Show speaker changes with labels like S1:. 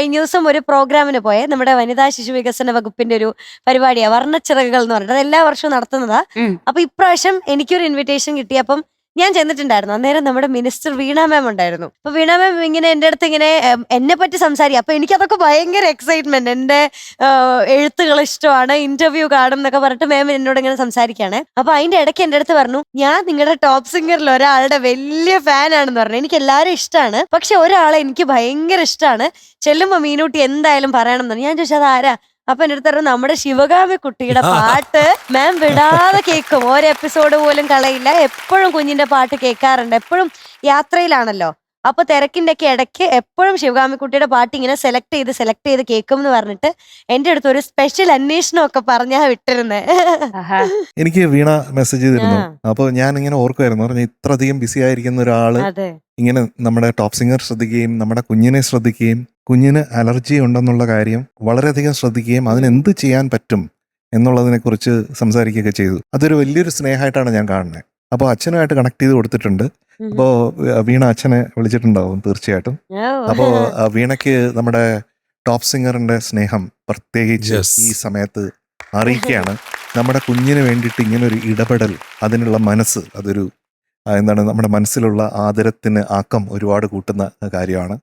S1: കഴിഞ്ഞ ദിവസം ഒരു പ്രോഗ്രാമിന് പോയെ. നമ്മുടെ വനിതാ ശിശു വികസന വകുപ്പിന്റെ ഒരു പരിപാടിയാ, വർണ്ണച്ചിറകുകൾ എന്ന് പറഞ്ഞിട്ട്. അത് എല്ലാ വർഷവും നടത്തുന്നതാ.
S2: ഉം.
S1: അപ്പൊ ഇപ്രാവശ്യം എനിക്കൊരു ഇൻവിറ്റേഷൻ കിട്ടി. അപ്പം ഞാൻ ചെന്നിട്ടുണ്ടായിരുന്നു. അന്നേരം നമ്മുടെ മിനിസ്റ്റർ വീണ മാം ഉണ്ടായിരുന്നു. അപ്പൊ വീണ മാം ഇങ്ങനെ എന്റെ അടുത്ത് ഇങ്ങനെ എന്നെ പറ്റി സംസാരിക്കും. അപ്പൊ എനിക്കതൊക്കെ ഭയങ്കര എക്സൈറ്റ്മെന്റ്. എന്റെ എഴുത്തുകൾ ഇഷ്ടമാണ്, ഇന്റർവ്യൂ കാണും എന്നൊക്കെ പറഞ്ഞിട്ട് മാം എന്നോട് ഇങ്ങനെ സംസാരിക്കുകയാണ്. അപ്പൊ അതിന്റെ ഇടയ്ക്ക് എന്റെ അടുത്ത് പറഞ്ഞു, ഞാൻ നിങ്ങളുടെ ടോപ്പ് സിംഗറിൽ ഒരാളുടെ വലിയ ഫാൻ ആണെന്ന് പറഞ്ഞു. എനിക്ക് എല്ലാവരും ഇഷ്ടമാണ്, പക്ഷെ ഒരാളെ എനിക്ക് ഭയങ്കര ഇഷ്ടമാണ്, ചെല്ലുമ്പോ മീനൂട്ടി എന്തായാലും പറയണം എന്ന് പറഞ്ഞു. ഞാൻ ചോദിച്ചത് ആരാ? അപ്പൊ എന്റെ അടുത്ത് പറഞ്ഞു, നമ്മുടെ ശിവകാമി കുട്ടിയുടെ പാട്ട് മാം വിടാതെ കേൾക്കും, ഒരു എപ്പിസോഡ് പോലും കളയില്ല, എപ്പോഴും കുഞ്ഞിന്റെ പാട്ട് കേൾക്കാറുണ്ട്, എപ്പോഴും യാത്രയിലാണല്ലോ. അപ്പൊ തിരക്കിന്റെ ഒക്കെ ഇടയ്ക്ക് എപ്പോഴും ശിവകാമിക്കുട്ടിയുടെ പാട്ട് ഇങ്ങനെ സെലക്ട് ചെയ്ത് കേൾക്കും എന്ന് പറഞ്ഞിട്ട് എന്റെ അടുത്ത് ഒരു സ്പെഷ്യൽ അന്വേഷണം ഒക്കെ പറഞ്ഞാ വിട്ടിരുന്നേ.
S2: ആഹാ.
S3: എനിക്ക് വീണ മെസ്സേജ് ചെയ്തിരുന്നു.
S1: ആ.
S3: അപ്പോൾ ഞാൻ ഇങ്ങനെ ഓർക്കുമായിരുന്നു, പറഞ്ഞ ഇത്രയധികം ബിസി ആയിരിക്കുന്ന ഒരാള്
S1: അതെ.
S3: ഇങ്ങനെ നമ്മുടെ ടോപ്പ് സിംഗർ ശ്രദ്ധിക്കുകയും നമ്മുടെ കുഞ്ഞിനെ ശ്രദ്ധിക്കുകയും കുഞ്ഞിന് അലർജി ഉണ്ടെന്നുള്ള കാര്യം വളരെയധികം ശ്രദ്ധിക്കുകയും അതിനെന്ത് ചെയ്യാൻ പറ്റും എന്നുള്ളതിനെ കുറിച്ച് സംസാരിക്കുകയൊക്കെ ചെയ്തു. അതൊരു വലിയൊരു സ്നേഹമായിട്ടാണ് ഞാൻ കാണുന്നത്. അപ്പോൾ അച്ഛനുമായിട്ട് കണക്ട് ചെയ്ത് കൊടുത്തിട്ടുണ്ട്. അപ്പോൾ വീണ അച്ഛനെ വിളിച്ചിട്ടുണ്ടാവും തീർച്ചയായിട്ടും. അപ്പോൾ വീണയ്ക്ക് നമ്മുടെ ടോപ്പ് സിംഗറിന്റെ സ്നേഹം പ്രത്യേകിച്ച്
S4: Yes.
S3: ഈ സമയത്ത് അറിയിക്കുകയാണ്. നമ്മുടെ കുഞ്ഞിന് വേണ്ടിയിട്ട് ഇങ്ങനെ ഒരു ഇടപെടൽ, അതിനുള്ള മനസ്സ്, അതൊരു എന്താണ്, നമ്മുടെ മനസ്സിലുള്ള ആദരത്തിന് ആക്കം ഒരുപാട് കൂട്ടുന്ന കാര്യമാണ്.